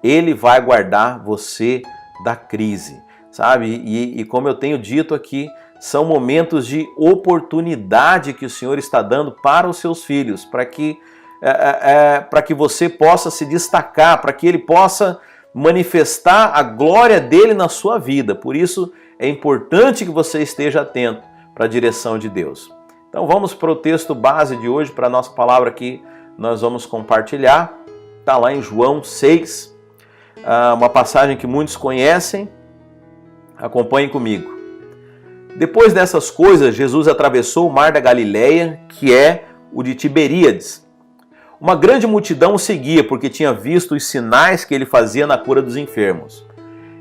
Ele vai guardar você da crise, sabe? E como eu tenho dito aqui, são momentos de oportunidade que o Senhor está dando para os seus filhos, para que você possa se destacar, para que Ele possa manifestar a glória dele na sua vida. Por isso é importante que você esteja atento para a direção de Deus. Então vamos para o texto base de hoje, para a nossa palavra que nós vamos compartilhar. Está lá em João 6, uma passagem que muitos conhecem. Acompanhem comigo. Depois dessas coisas, Jesus atravessou o mar da Galileia, que é o de Tiberíades. Uma grande multidão o seguia, porque tinha visto os sinais que ele fazia na cura dos enfermos.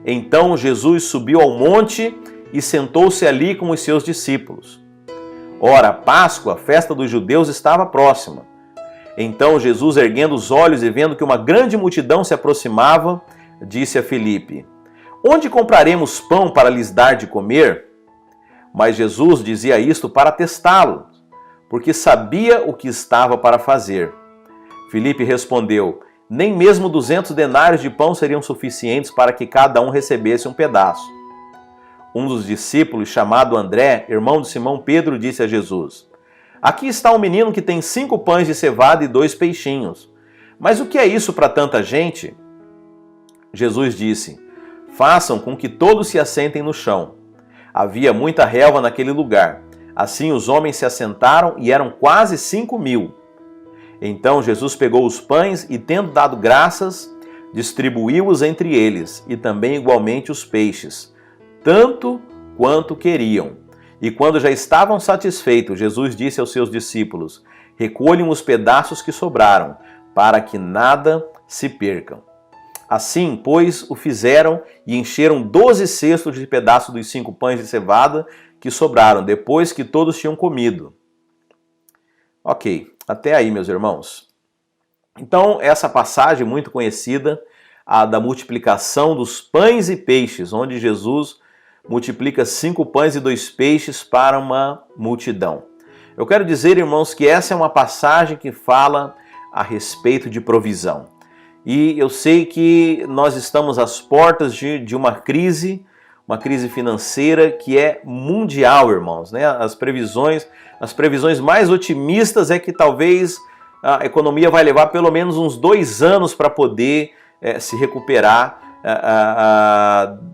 Então Jesus subiu ao monte e sentou-se ali com os seus discípulos. Ora, a Páscoa, a festa dos judeus, estava próxima. Então Jesus, erguendo os olhos e vendo que uma grande multidão se aproximava, disse a Filipe: Onde compraremos pão para lhes dar de comer? Mas Jesus dizia isto para testá-lo, porque sabia o que estava para fazer. Filipe respondeu: Nem mesmo 200 denários de pão seriam suficientes para que cada um recebesse um pedaço. Um dos discípulos, chamado André, irmão de Simão Pedro, disse a Jesus: Aqui está um menino que tem 5 pães de cevada e 2 peixinhos. Mas o que é isso para tanta gente? Jesus disse: Façam com que todos se assentem no chão. Havia muita relva naquele lugar. Assim os homens se assentaram e eram quase 5.000. Então Jesus pegou os pães e, tendo dado graças, distribuiu-os entre eles, e também igualmente os peixes, tanto quanto queriam. E quando já estavam satisfeitos, Jesus disse aos seus discípulos: Recolham os pedaços que sobraram, para que nada se percam. Assim, pois, o fizeram e encheram 12 cestos de pedaços dos 5 pães de cevada que sobraram, depois que todos tinham comido. Ok, até aí, meus irmãos. Então, essa passagem muito conhecida, a da multiplicação dos pães e peixes, onde Jesus multiplica 5 pães e 2 peixes para uma multidão. Eu quero dizer, irmãos, que essa é uma passagem que fala a respeito de provisão. E eu sei que nós estamos às portas de uma crise financeira que é mundial, irmãos, né? As previsões mais otimistas é que talvez a economia vai levar pelo menos uns 2 anos para poder se recuperar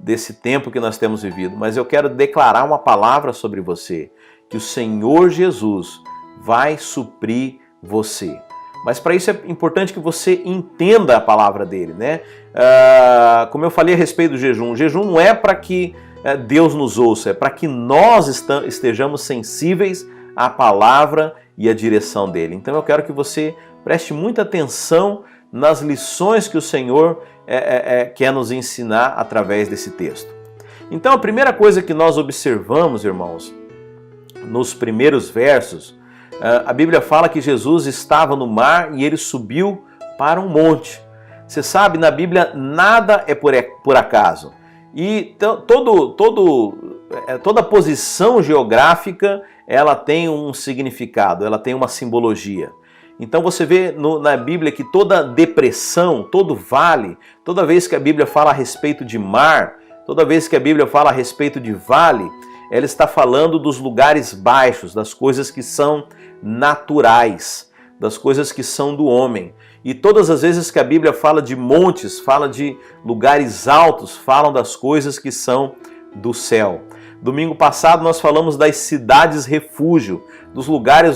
desse tempo que nós temos vivido. Mas eu quero declarar uma palavra sobre você, que o Senhor Jesus vai suprir você. Mas para isso é importante que você entenda a palavra dele, né? Como eu falei a respeito do jejum, o jejum não é para que Deus nos ouça, é para que nós estejamos sensíveis à palavra e à direção dele. Então eu quero que você preste muita atenção nas lições que o Senhor quer nos ensinar através desse texto. Então a primeira coisa que nós observamos, irmãos, nos primeiros versos, a Bíblia fala que Jesus estava no mar e ele subiu para um monte. Você sabe, na Bíblia nada é por acaso. E toda posição geográfica ela tem um significado, ela tem uma simbologia. Então você vê na Bíblia que toda depressão, todo vale, toda vez que a Bíblia fala a respeito de mar, toda vez que a Bíblia fala a respeito de vale, ela está falando dos lugares baixos, das coisas que são naturais, das coisas que são do homem. E todas as vezes que a Bíblia fala de montes, fala de lugares altos, falam das coisas que são do céu. Domingo passado nós falamos das cidades refúgio, dos lugares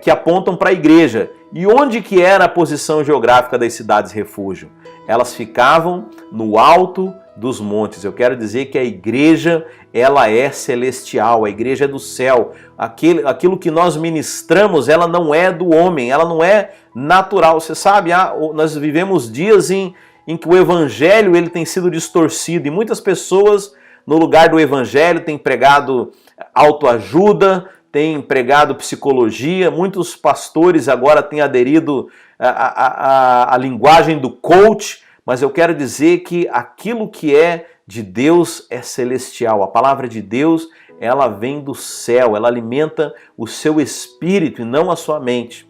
que apontam para a igreja. E onde que era a posição geográfica das cidades refúgio? Elas ficavam no alto dos montes. Eu quero dizer que a igreja, ela é celestial, a igreja é do céu. Aquilo que nós ministramos, ela não é do homem, ela não é natural. Você sabe, nós vivemos dias em que o evangelho ele tem sido distorcido e muitas pessoas no lugar do evangelho têm pregado autoajuda, têm pregado psicologia, muitos pastores agora têm aderido à linguagem do coach, mas eu quero dizer que aquilo que é de Deus é celestial. A palavra de Deus, ela vem do céu, ela alimenta o seu espírito e não a sua mente.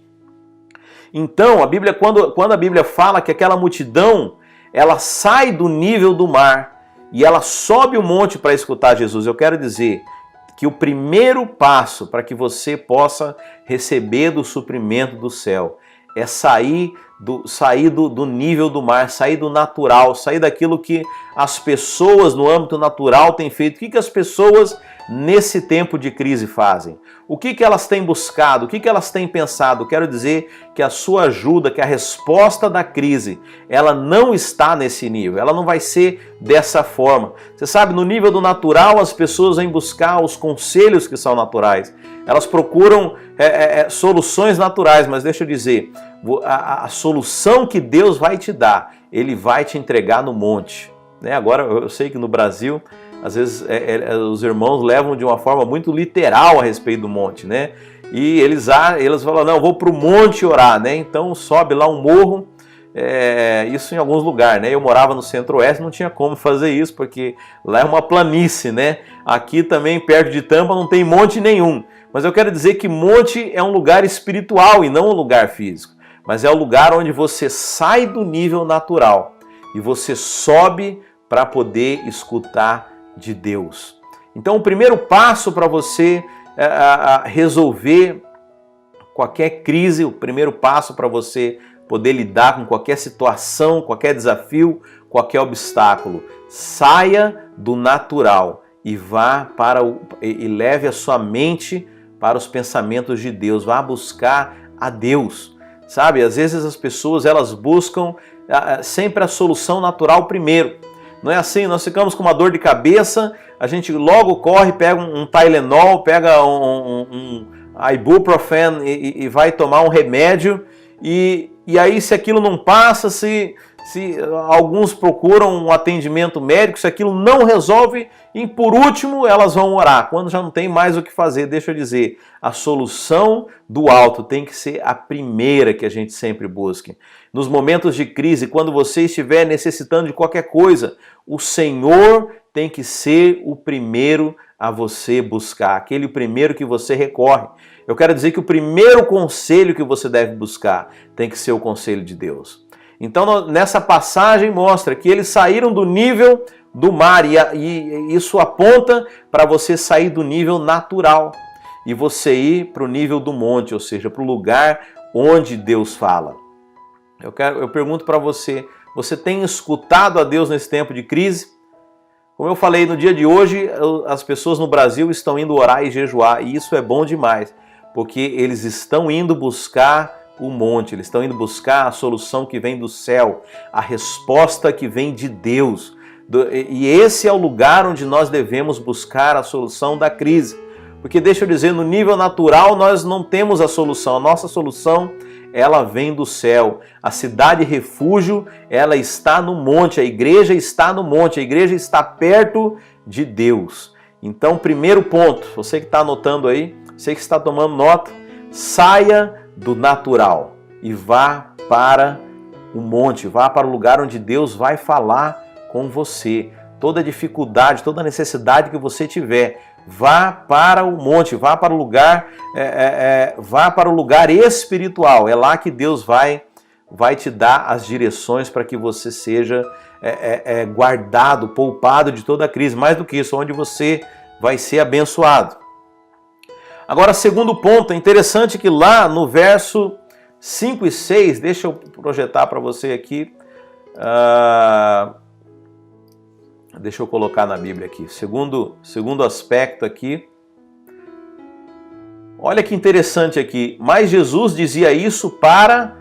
Então, a Bíblia, quando a Bíblia fala que aquela multidão, ela sai do nível do mar e ela sobe o monte para escutar Jesus. Eu quero dizer que o primeiro passo para que você possa receber do suprimento do céu é sair do nível do mar, sair do natural, sair daquilo que as pessoas no âmbito natural têm feito. O que as pessoas nesse tempo de crise fazem? O que elas têm buscado? O que elas têm pensado? Quero dizer que a sua ajuda, que a resposta da crise, ela não está nesse nível, ela não vai ser dessa forma. Você sabe, no nível do natural, as pessoas vêm buscar os conselhos que são naturais. Elas procuram soluções naturais, mas deixa eu dizer, a solução que Deus vai te dar, Ele vai te entregar no monte. Agora, eu sei que no Brasil, às vezes os irmãos levam de uma forma muito literal a respeito do monte, né? E eles falam, não, eu vou para o monte orar, né? Então sobe lá um morro, isso em alguns lugares, né? Eu morava no Centro-Oeste, não tinha como fazer isso, porque lá é uma planície, né? Aqui também, perto de Tampa, não tem monte nenhum. Mas eu quero dizer que monte é um lugar espiritual e não um lugar físico. Mas é o lugar onde você sai do nível natural e você sobe para poder escutar de Deus. Então, o primeiro passo para você resolver qualquer crise, o primeiro passo para você poder lidar com qualquer situação, qualquer desafio, qualquer obstáculo, saia do natural e vá e leve a sua mente para os pensamentos de Deus, vá buscar a Deus. Sabe, às vezes as pessoas elas buscam sempre a solução natural primeiro. Não é assim? Nós ficamos com uma dor de cabeça, a gente logo corre, pega um Tylenol, pega um Ibuprofen e vai tomar um remédio. E aí, se aquilo não passa, se alguns procuram um atendimento médico, se aquilo não resolve, e por último elas vão orar, quando já não tem mais o que fazer. Deixa eu dizer, a solução do alto tem que ser a primeira que a gente sempre busque. Nos momentos de crise, quando você estiver necessitando de qualquer coisa, o Senhor tem que ser o primeiro a você buscar, aquele primeiro que você recorre. Eu quero dizer que o primeiro conselho que você deve buscar tem que ser o conselho de Deus. Então, nessa passagem mostra que eles saíram do nível do mar e isso aponta para você sair do nível natural e você ir para o nível do monte, ou seja, para o lugar onde Deus fala. Eu pergunto para você, você tem escutado a Deus nesse tempo de crise? Como eu falei, no dia de hoje, as pessoas no Brasil estão indo orar e jejuar, e isso é bom demais, porque eles estão indo buscar o monte, eles estão indo buscar a solução que vem do céu, a resposta que vem de Deus. E esse é o lugar onde nós devemos buscar a solução da crise. Porque deixa eu dizer, no nível natural nós não temos a solução, a nossa solução ela vem do céu. A cidade refúgio, ela está no monte, a igreja está no monte, a igreja está perto de Deus. Então, primeiro ponto, você que está anotando aí, você que está tomando nota, saia do natural e vá para o monte, vá para o lugar onde Deus vai falar com você. Toda dificuldade, toda necessidade que você tiver, vá para o monte, vá para o lugar, vá para o lugar espiritual. É lá que Deus vai te dar as direções para que você seja guardado, poupado de toda a crise. Mais do que isso, onde você vai ser abençoado. Agora, segundo ponto, é interessante que lá no verso 5 e 6, deixa eu projetar para você aqui, deixa eu colocar na Bíblia aqui, segundo aspecto aqui, olha que interessante aqui, mas Jesus dizia isso para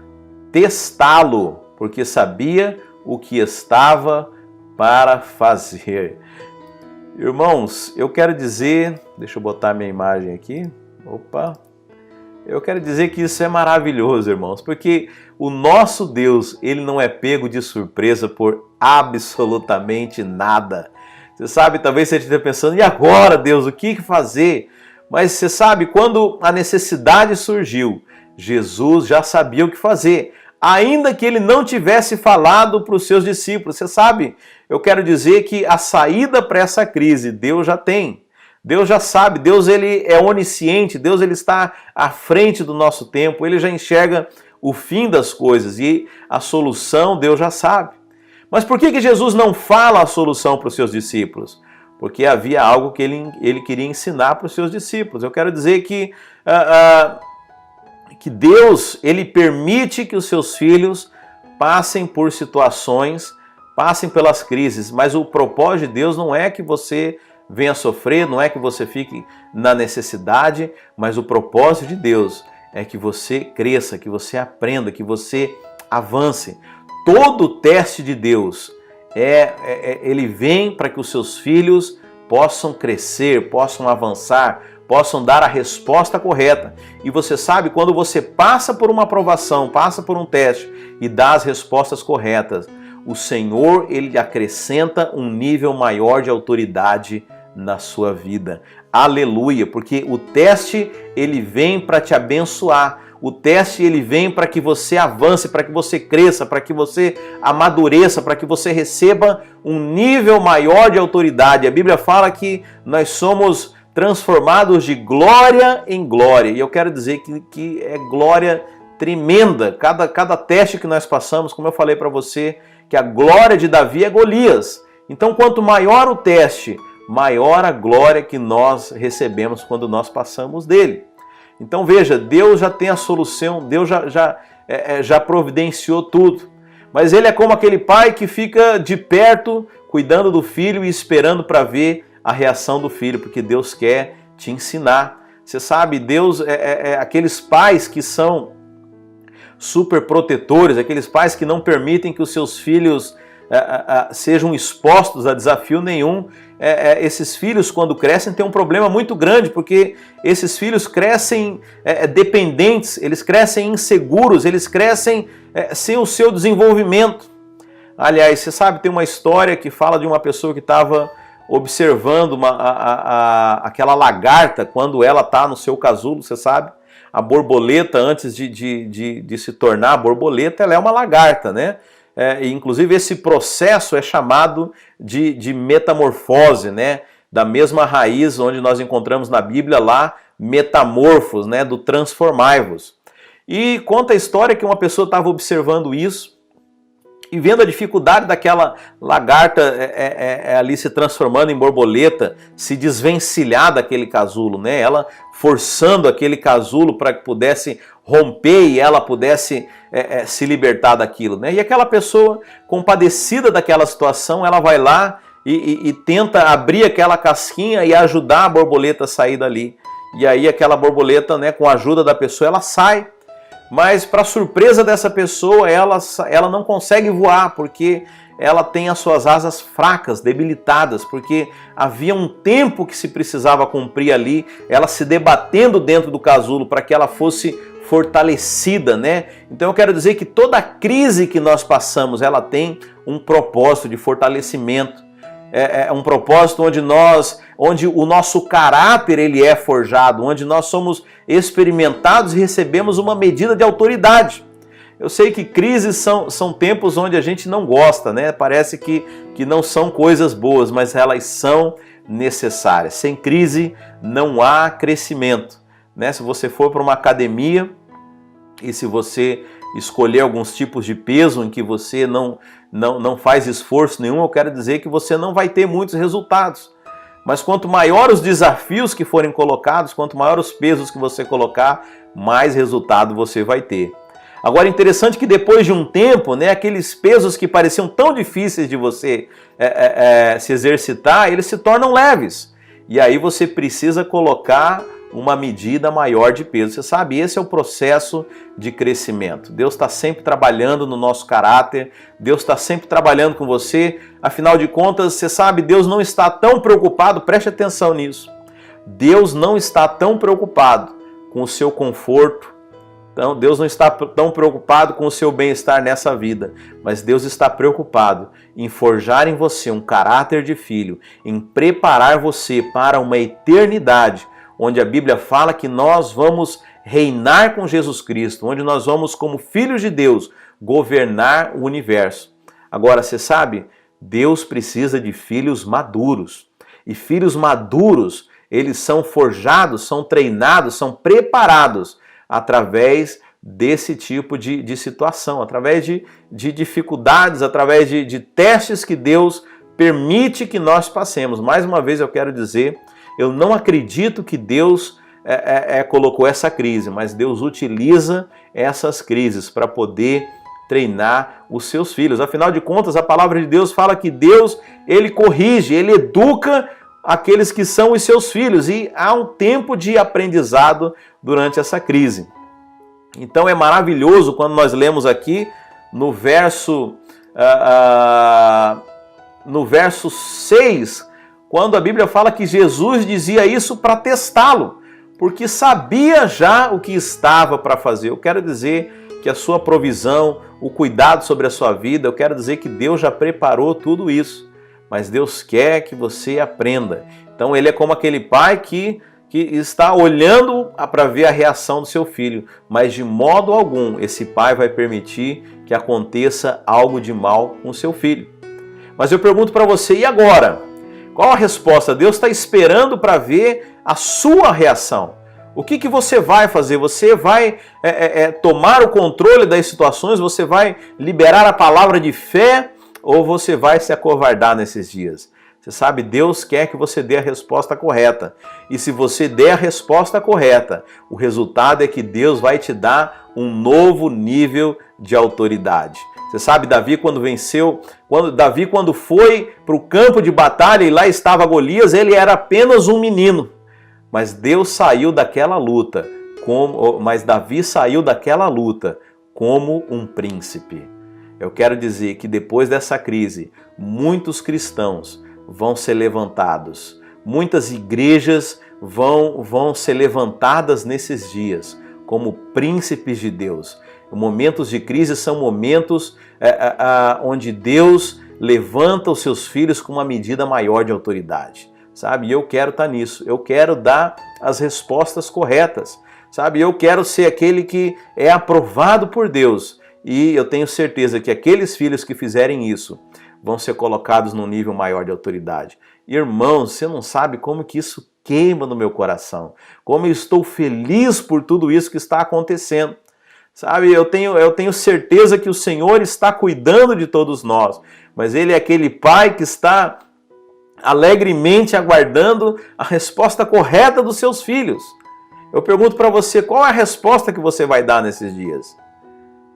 testá-lo, porque sabia o que estava para fazer. Irmãos, eu quero dizer, deixa eu botar minha imagem aqui, eu quero dizer que isso é maravilhoso, irmãos, porque o nosso Deus, ele não é pego de surpresa por absolutamente nada. Você sabe, talvez você esteja pensando, e agora, Deus, o que fazer? Mas você sabe, quando a necessidade surgiu, Jesus já sabia o que fazer, ainda que ele não tivesse falado para os seus discípulos. Você sabe, eu quero dizer que a saída para essa crise, Deus já tem. Deus já sabe, Deus ele é onisciente, Deus ele está à frente do nosso tempo, ele já enxerga o fim das coisas e a solução Deus já sabe. Mas por que Jesus não fala a solução para os seus discípulos? Porque havia algo que ele queria ensinar para os seus discípulos. Eu quero dizer que Deus, ele permite que os seus filhos passem por situações, passem pelas crises, mas o propósito de Deus não é que você venha sofrer, não é que você fique na necessidade, mas o propósito de Deus é que você cresça, que você aprenda, que você avance. Todo teste de Deus, ele vem para que os seus filhos possam crescer, possam avançar, possam dar a resposta correta. E você sabe, quando você passa por uma aprovação, passa por um teste e dá as respostas corretas, o Senhor, ele acrescenta um nível maior de autoridade na sua vida. Aleluia, porque o teste, ele vem para te abençoar. O teste, ele vem para que você avance, para que você cresça, para que você amadureça, para que você receba um nível maior de autoridade. A Bíblia fala que nós somos transformados de glória em glória. E eu quero dizer que é glória tremenda. Cada teste que nós passamos, como eu falei para você, que a glória de Davi é Golias. Então, quanto maior o teste, maior a glória que nós recebemos quando nós passamos dele. Então veja, Deus já tem a solução, Deus já providenciou tudo. Mas ele é como aquele pai que fica de perto, cuidando do filho e esperando para ver a reação do filho, porque Deus quer te ensinar. Você sabe, Deus é aqueles pais que são super protetores, aqueles pais que não permitem que os seus filhos sejam expostos a desafio nenhum. Esses filhos, quando crescem, têm um problema muito grande, porque esses filhos crescem dependentes, eles crescem inseguros, eles crescem sem o seu desenvolvimento. Aliás, você sabe, tem uma história que fala de uma pessoa que estava observando aquela lagarta quando ela está no seu casulo. Você sabe, a borboleta, antes de se tornar borboleta, ela é uma lagarta, né? Inclusive esse processo é chamado de metamorfose, né? Da mesma raiz onde nós encontramos na Bíblia lá, metamorfos, né? Do transformai-vos. E conta a história que uma pessoa estava observando isso e vendo a dificuldade daquela lagarta ali se transformando em borboleta, se desvencilhar daquele casulo, né? Ela forçando aquele casulo para que pudesse romper e ela pudesse se libertar daquilo, né? E aquela pessoa, compadecida daquela situação, ela vai lá e tenta abrir aquela casquinha e ajudar a borboleta a sair dali. E aí aquela borboleta, né, com a ajuda da pessoa, ela sai. Mas, para surpresa dessa pessoa, ela não consegue voar, porque ela tem as suas asas fracas, debilitadas, porque havia um tempo que se precisava cumprir ali, ela se debatendo dentro do casulo para que ela fosse fortalecida, né? Então eu quero dizer que toda crise que nós passamos, ela tem um propósito de fortalecimento. É um propósito onde o nosso caráter ele é forjado, onde nós somos experimentados e recebemos uma medida de autoridade. Eu sei que crises são tempos onde a gente não gosta, né? Parece que não são coisas boas, mas elas são necessárias. Sem crise não há crescimento, né? Se você for para uma academia e se você escolher alguns tipos de peso em que você não faz esforço nenhum, eu quero dizer que você não vai ter muitos resultados. Mas quanto maior os desafios que forem colocados, quanto maior os pesos que você colocar, mais resultado você vai ter. Agora, interessante que depois de um tempo, né, aqueles pesos que pareciam tão difíceis de você se exercitar, eles se tornam leves. E aí você precisa colocar uma medida maior de peso. Você sabe, esse é o processo de crescimento. Deus está sempre trabalhando no nosso caráter, Deus está sempre trabalhando com você. Afinal de contas, você sabe, Deus não está tão preocupado, preste atenção nisso. Deus não está tão preocupado com o seu conforto, então, Deus não está tão preocupado com o seu bem-estar nessa vida, mas Deus está preocupado em forjar em você um caráter de filho, em preparar você para uma eternidade, onde a Bíblia fala que nós vamos reinar com Jesus Cristo, onde nós vamos, como filhos de Deus, governar o universo. Agora, você sabe, Deus precisa de filhos maduros. E filhos maduros, eles são forjados, são treinados, são preparados através desse tipo de situação, através de dificuldades, através de testes que Deus permite que nós passemos. Mais uma vez eu quero dizer, eu não acredito que Deus colocou essa crise, mas Deus utiliza essas crises para poder treinar os seus filhos. Afinal de contas, a palavra de Deus fala que Deus, ele corrige, ele educa aqueles que são os seus filhos, e há um tempo de aprendizado durante essa crise. Então é maravilhoso quando nós lemos aqui no verso 6, quando a Bíblia fala que Jesus dizia isso para testá-lo, porque sabia já o que estava para fazer. Eu quero dizer que a sua provisão, o cuidado sobre a sua vida, eu quero dizer que Deus já preparou tudo isso, mas Deus quer que você aprenda. Então ele é como aquele pai que está olhando para ver a reação do seu filho, mas de modo algum esse pai vai permitir que aconteça algo de mal com o seu filho. Mas eu pergunto para você, e agora? Qual a resposta? Deus está esperando para ver a sua reação. O que você vai fazer? Você vai tomar o controle das situações? Você vai liberar a palavra de fé? Ou você vai se acovardar nesses dias? Você sabe, Deus quer que você dê a resposta correta. E se você der a resposta correta, o resultado é que Deus vai te dar um novo nível de autoridade. Você sabe, Davi quando foi para o campo de batalha e lá estava Golias, ele era apenas um menino. Mas Davi saiu daquela luta como um príncipe. Eu quero dizer que depois dessa crise, muitos cristãos vão ser levantados. Muitas igrejas vão ser levantadas nesses dias como príncipes de Deus. Momentos de crise são momentos onde Deus levanta os seus filhos com uma medida maior de autoridade. Sabe? E eu quero estar nisso. Eu quero dar as respostas corretas. Sabe? Eu quero ser aquele que é aprovado por Deus. E eu tenho certeza que aqueles filhos que fizerem isso vão ser colocados num nível maior de autoridade. Irmãos, você não sabe como que isso queima no meu coração. Como eu estou feliz por tudo isso que está acontecendo. Sabe, eu tenho certeza que o Senhor está cuidando de todos nós. Mas Ele é aquele Pai que está alegremente aguardando a resposta correta dos seus filhos. Eu pergunto para você, qual é a resposta que você vai dar nesses dias?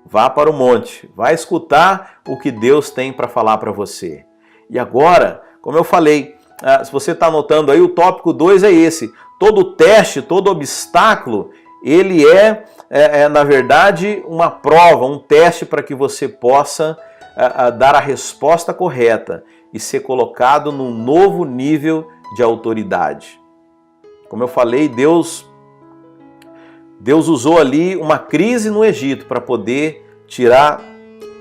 Vá para o monte, vá escutar o que Deus tem para falar para você. E agora, como eu falei, se você está anotando aí, o tópico 2 é esse. Todo teste, todo obstáculo, ele na verdade, uma prova, um teste para que você possa dar a resposta correta e ser colocado num novo nível de autoridade. Como eu falei, Deus usou ali uma crise no Egito para poder tirar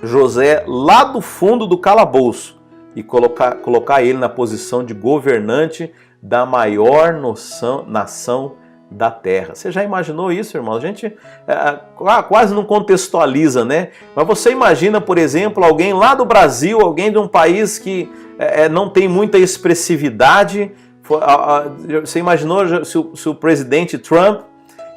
José lá do fundo do calabouço e colocar ele na posição de governante da maior nação da terra. Você já imaginou isso, irmão? A gente quase não contextualiza, né? Mas você imagina, por exemplo, alguém lá do Brasil, alguém de um país que não tem muita expressividade. Você imaginou se o presidente Trump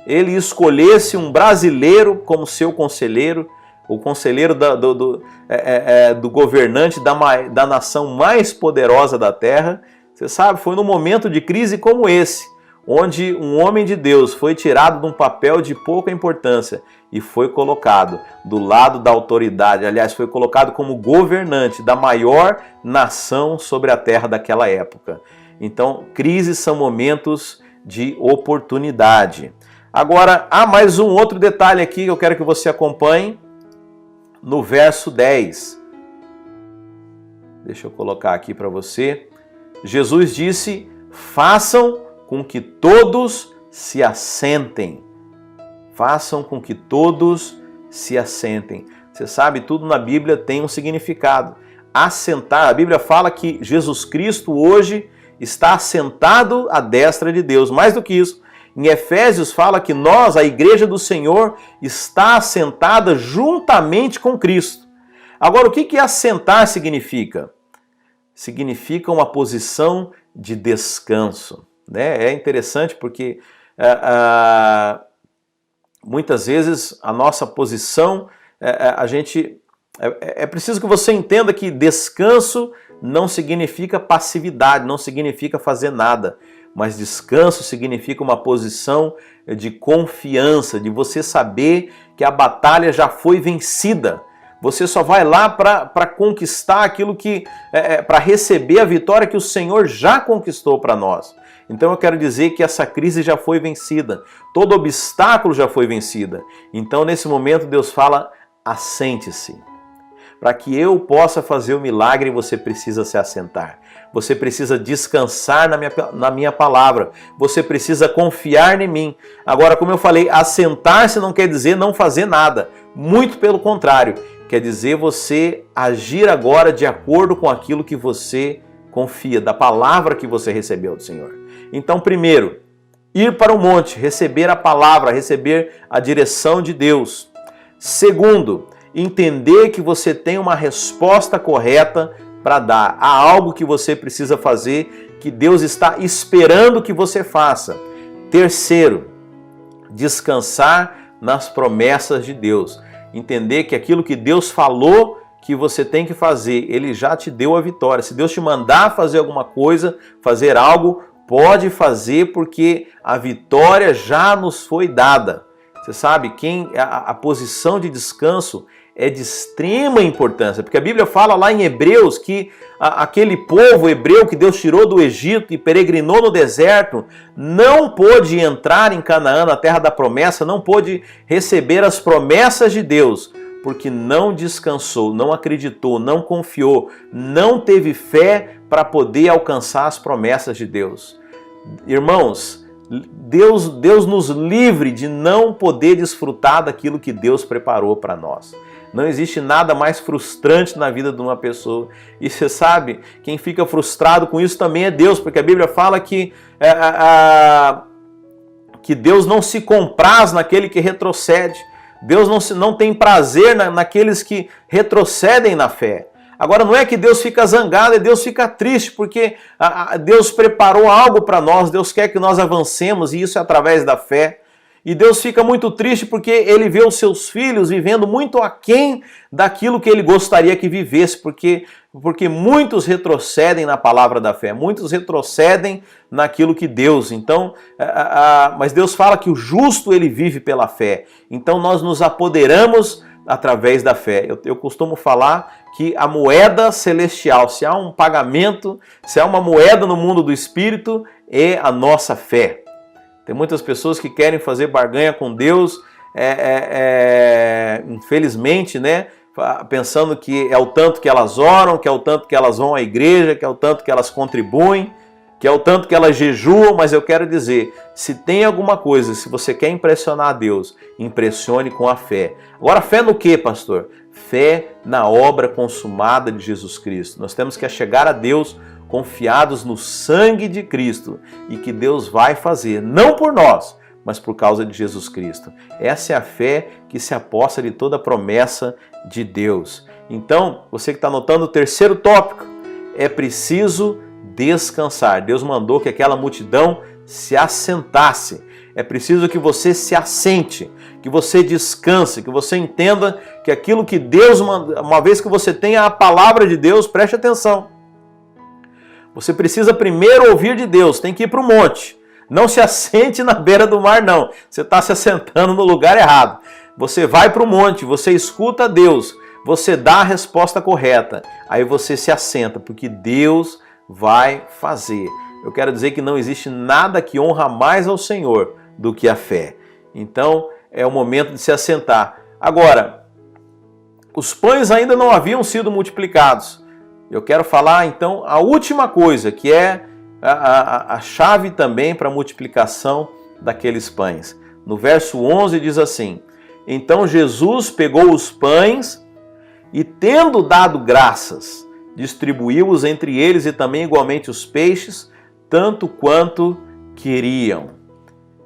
ele escolhesse um brasileiro como seu conselheiro, o conselheiro do governante da nação mais poderosa da terra? Você sabe, foi num momento de crise como esse, onde um homem de Deus foi tirado de um papel de pouca importância e foi colocado do lado da autoridade, aliás, foi colocado como governante da maior nação sobre a terra daquela época. Então, crises são momentos de oportunidade. Agora, há mais um outro detalhe aqui que eu quero que você acompanhe no verso 10. Deixa eu colocar aqui para você. Jesus disse, façam com que todos se assentem. Façam com que todos se assentem. Você sabe, tudo na Bíblia tem um significado. Assentar, a Bíblia fala que Jesus Cristo hoje está assentado à destra de Deus. Mais do que isso, em Efésios fala que nós, a igreja do Senhor, está assentada juntamente com Cristo. Agora, o que assentar significa? Significa uma posição de descanso. É interessante porque muitas vezes a nossa posição, é preciso que você entenda que descanso não significa passividade, não significa fazer nada, mas descanso significa uma posição de confiança, de você saber que a batalha já foi vencida. Você só vai lá para conquistar aquilo que, para receber a vitória que o Senhor já conquistou para nós. Então eu quero dizer que essa crise já foi vencida, todo obstáculo já foi vencida. Então nesse momento Deus fala, assente-se. Para que eu possa fazer o milagre, você precisa se assentar. Você precisa descansar na minha palavra. Você precisa confiar em mim. Agora, como eu falei, assentar-se não quer dizer não fazer nada. Muito pelo contrário. Quer dizer você agir agora de acordo com aquilo que você confia, da palavra que você recebeu do Senhor. Então, primeiro, ir para o monte, receber a palavra, receber a direção de Deus. Segundo, entender que você tem uma resposta correta para dar a algo que você precisa fazer, que Deus está esperando que você faça. Terceiro, descansar nas promessas de Deus. Entender que aquilo que Deus falou que você tem que fazer, Ele já te deu a vitória. Se Deus te mandar fazer alguma coisa, fazer algo, pode fazer porque a vitória já nos foi dada. Você sabe, a posição de descanso é de extrema importância, porque a Bíblia fala lá em Hebreus que aquele povo hebreu que Deus tirou do Egito e peregrinou no deserto, não pôde entrar em Canaã, na terra da promessa, não pôde receber as promessas de Deus, porque não descansou, não acreditou, não confiou, não teve fé para poder alcançar as promessas de Deus. Irmãos, Deus nos livre de não poder desfrutar daquilo que Deus preparou para nós. Não existe nada mais frustrante na vida de uma pessoa. E você sabe, quem fica frustrado com isso também é Deus, porque a Bíblia fala que Deus não se compraz naquele que retrocede. Deus não tem prazer naqueles que retrocedem na fé. Agora, não é que Deus fica zangado, Deus fica triste, porque Deus preparou algo para nós, Deus quer que nós avancemos, e isso é através da fé. E Deus fica muito triste porque Ele vê os seus filhos vivendo muito aquém daquilo que Ele gostaria que vivesse, porque muitos retrocedem na palavra da fé, muitos retrocedem naquilo que Deus... Então, mas Deus fala que o justo ele vive pela fé. Então nós nos apoderamos através da fé. Eu costumo falar que a moeda celestial, se há um pagamento, se há uma moeda no mundo do Espírito, é a nossa fé. Tem muitas pessoas que querem fazer barganha com Deus, infelizmente, né? Pensando que é o tanto que elas oram, que é o tanto que elas vão à igreja, que é o tanto que elas contribuem, que é o tanto que elas jejuam, mas eu quero dizer, se tem alguma coisa, se você quer impressionar a Deus, impressione com a fé. Agora, fé no quê, pastor? Fé na obra consumada de Jesus Cristo. Nós temos que chegar a Deus confiados no sangue de Cristo e que Deus vai fazer, não por nós, mas por causa de Jesus Cristo. Essa é a fé que se aposta de toda a promessa de Deus. Então, você que está anotando o terceiro tópico, é preciso descansar. Deus mandou que aquela multidão se assentasse. É preciso que você se assente, que você descanse, que você entenda que aquilo que Deus manda, uma vez que você tenha a palavra de Deus, preste atenção. Você precisa primeiro ouvir de Deus, tem que ir para o monte. Não se assente na beira do mar, não. Você está se assentando no lugar errado. Você vai para o monte, você escuta Deus, você dá a resposta correta. Aí você se assenta, porque Deus vai fazer. Eu quero dizer que não existe nada que honra mais ao Senhor do que a fé. Então, é o momento de se assentar. Agora, os pães ainda não haviam sido multiplicados. Eu quero falar, então, a última coisa, que é a chave também para a multiplicação daqueles pães. No verso 11 diz assim: então Jesus pegou os pães e, tendo dado graças, distribuiu-os entre eles e também igualmente os peixes, tanto quanto queriam.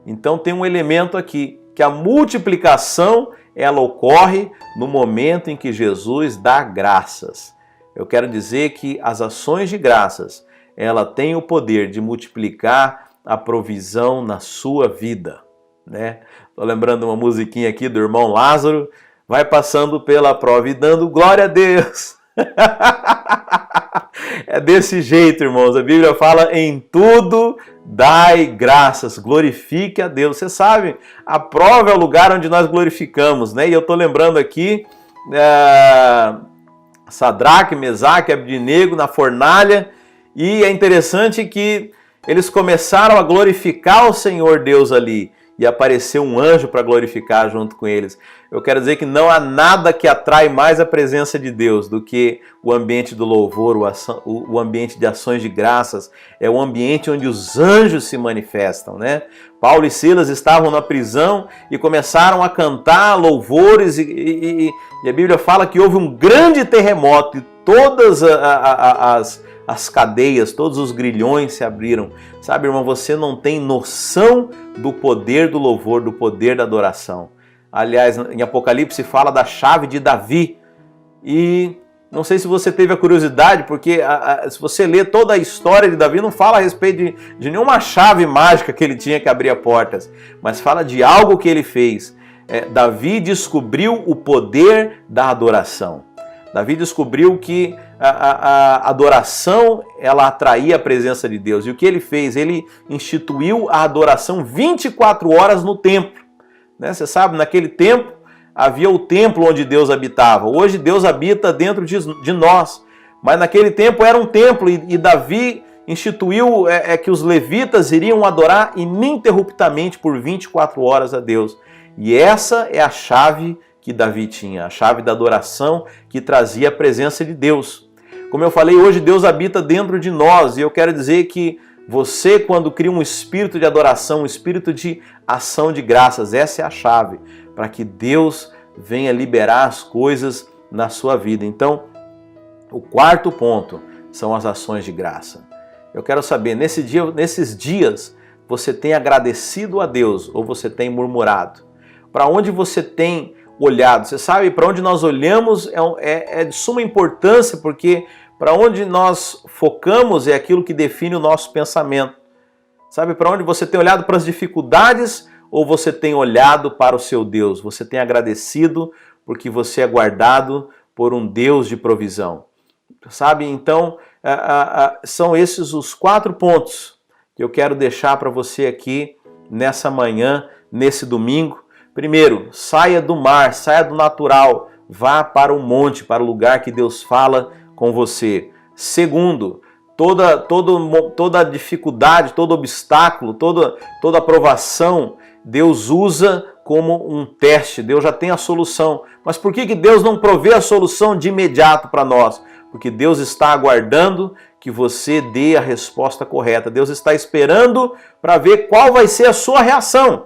Então tem um elemento aqui, que a multiplicação ela ocorre no momento em que Jesus dá graças. Eu quero dizer que as ações de graças, ela tem o poder de multiplicar a provisão na sua vida. né? Tô lembrando uma musiquinha aqui do irmão Lázaro, vai passando pela prova e dando glória a Deus. É desse jeito, irmãos. A Bíblia fala: em tudo dai graças, glorifique a Deus. Você sabe, a prova é o lugar onde nós glorificamos, né? E eu tô lembrando aqui Sadraque, Mesaque, Abdenego na fornalha, e é interessante que eles começaram a glorificar o Senhor Deus ali, e apareceu um anjo para glorificar junto com eles. Eu quero dizer que não há nada que atrai mais a presença de Deus do que o ambiente do louvor, o ambiente de ações de graças, é o ambiente onde os anjos se manifestam, né? Paulo e Silas estavam na prisão e começaram a cantar louvores e a Bíblia fala que houve um grande terremoto e todas as cadeias, todos os grilhões se abriram. Sabe, irmão, você não tem noção do poder do louvor, do poder da adoração. Aliás, em Apocalipse fala da chave de Davi. E não sei se você teve a curiosidade, porque se você lê toda a história de Davi, não fala a respeito de nenhuma chave mágica que ele tinha que abrir portas, mas fala de algo que ele fez. Davi descobriu o poder da adoração. Davi descobriu que a adoração, ela atraía a presença de Deus. E o que ele fez? Ele instituiu a adoração 24 horas no templo. Né? Você sabe, naquele tempo havia o templo onde Deus habitava. Hoje Deus habita dentro de nós. Mas naquele tempo era um templo e Davi instituiu que os levitas iriam adorar ininterruptamente por 24 horas a Deus. E essa é a chave que Davi tinha, a chave da adoração que trazia a presença de Deus. Como eu falei, hoje Deus habita dentro de nós e eu quero dizer que você, quando cria um espírito de adoração, um espírito de ação de graças, essa é a chave para que Deus venha liberar as coisas na sua vida. Então, o quarto ponto são as ações de graça. Eu quero saber, nesses dias, você tem agradecido a Deus ou você tem murmurado? Para onde você tem olhado? Você sabe, para onde nós olhamos é de suma importância, porque para onde nós focamos é aquilo que define o nosso pensamento. Sabe, para onde você tem olhado? Para as dificuldades ou você tem olhado para o seu Deus? Você tem agradecido porque você é guardado por um Deus de provisão. Sabe, então, são esses os 4 pontos que eu quero deixar para você aqui nessa manhã, nesse domingo. Primeiro, saia do mar, saia do natural, vá para o monte, para o lugar que Deus fala com você. Segundo, toda dificuldade, todo obstáculo, toda aprovação, Deus usa como um teste, Deus já tem a solução. Mas por que Deus não provê a solução de imediato para nós? Porque Deus está aguardando que você dê a resposta correta. Deus está esperando para ver qual vai ser a sua reação.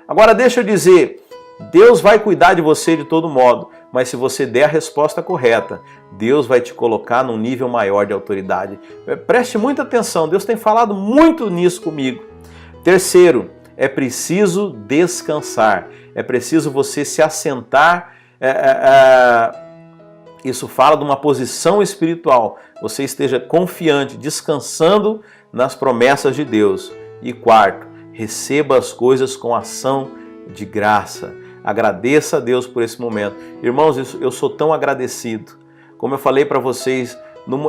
Agora deixa eu dizer, Deus vai cuidar de você de todo modo, mas se você der a resposta correta, Deus vai te colocar num nível maior de autoridade. Preste muita atenção, Deus tem falado muito nisso comigo. Terceiro, é preciso descansar, é preciso você se assentar, isso fala de uma posição espiritual, você esteja confiante, descansando nas promessas de Deus. E quarto, receba as coisas com ação de graça. Agradeça a Deus por esse momento. Irmãos, eu sou tão agradecido. Como eu falei para vocês,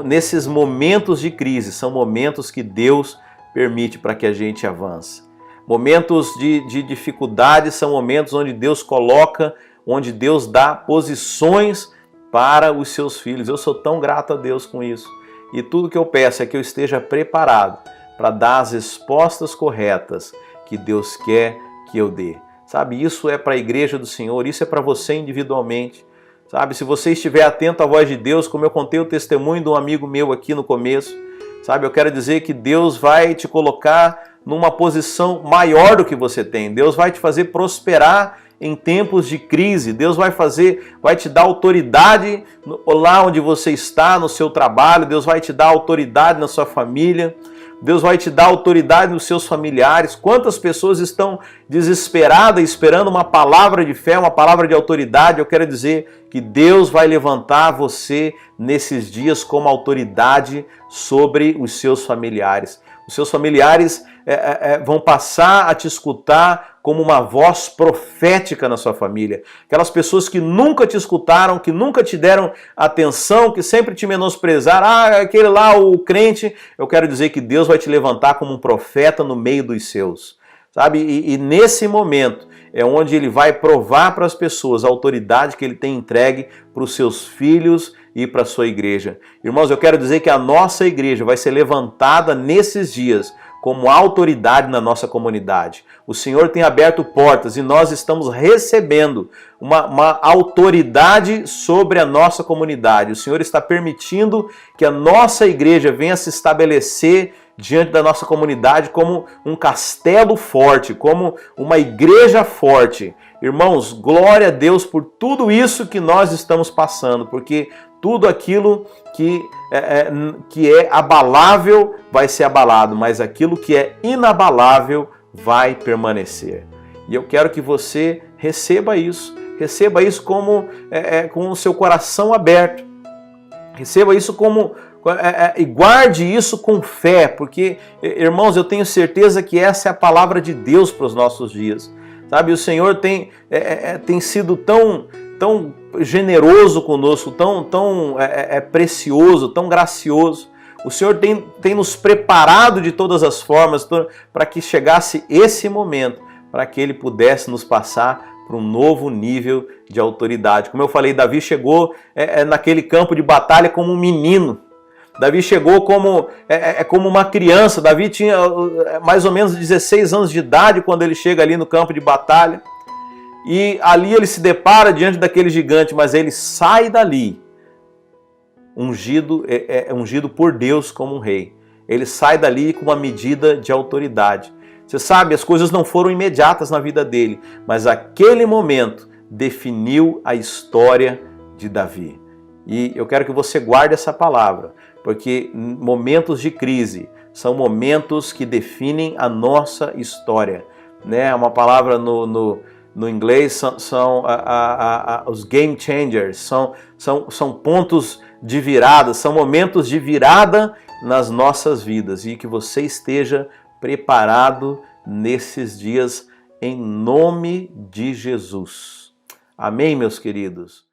nesses momentos de crise, são momentos que Deus permite para que a gente avance. Momentos de dificuldade são momentos onde Deus coloca, onde Deus dá posições para os seus filhos. Eu sou tão grato a Deus com isso. E tudo que eu peço é que eu esteja preparado para dar as respostas corretas que Deus quer que eu dê. Sabe, isso é para a igreja do Senhor, isso é para você individualmente. Sabe, se você estiver atento à voz de Deus, como eu contei o testemunho de um amigo meu aqui no começo, sabe, eu quero dizer que Deus vai te colocar numa posição maior do que você tem. Deus vai te fazer prosperar em tempos de crise. Deus vai te dar autoridade lá onde você está, no seu trabalho. Deus vai te dar autoridade na sua família. Deus vai te dar autoridade nos seus familiares. Quantas pessoas estão desesperadas, esperando uma palavra de fé, uma palavra de autoridade? Eu quero dizer que Deus vai levantar você nesses dias como autoridade sobre os seus familiares. Os seus familiares vão passar a te escutar como uma voz profética na sua família. Aquelas pessoas que nunca te escutaram, que nunca te deram atenção, que sempre te menosprezaram, aquele lá, o crente, eu quero dizer que Deus vai te levantar como um profeta no meio dos seus. Sabe? E nesse momento é onde ele vai provar para as pessoas a autoridade que ele tem entregue para os seus filhos e para a sua igreja. Irmãos, eu quero dizer que a nossa igreja vai ser levantada nesses dias como autoridade na nossa comunidade. O Senhor tem aberto portas e nós estamos recebendo uma autoridade sobre a nossa comunidade. O Senhor está permitindo que a nossa igreja venha se estabelecer diante da nossa comunidade como um castelo forte, como uma igreja forte. Irmãos, glória a Deus por tudo isso que nós estamos passando, porque tudo aquilo que é abalável vai ser abalado, mas aquilo que é inabalável vai permanecer. E eu quero que você receba isso como com o seu coração aberto, receba isso como e guarde isso com fé, porque, irmãos, eu tenho certeza que essa é a palavra de Deus para os nossos dias. Sabe, o Senhor tem sido tão generoso conosco, tão precioso, tão gracioso. O Senhor tem nos preparado de todas as formas para que chegasse esse momento, para que Ele pudesse nos passar para um novo nível de autoridade. Como eu falei, Davi chegou naquele campo de batalha como um menino. Davi chegou como uma criança. Davi tinha mais ou menos 16 anos de idade quando ele chega ali no campo de batalha. E ali ele se depara diante daquele gigante, mas ele sai dali ungido por Deus como um rei. Ele sai dali com uma medida de autoridade. Você sabe, as coisas não foram imediatas na vida dele, mas aquele momento definiu a história de Davi. E eu quero que você guarde essa palavra, porque momentos de crise são momentos que definem a nossa história. Né? Uma palavra no inglês são os game changers, são pontos de virada, são momentos de virada nas nossas vidas, e que você esteja preparado nesses dias em nome de Jesus. Amém, meus queridos?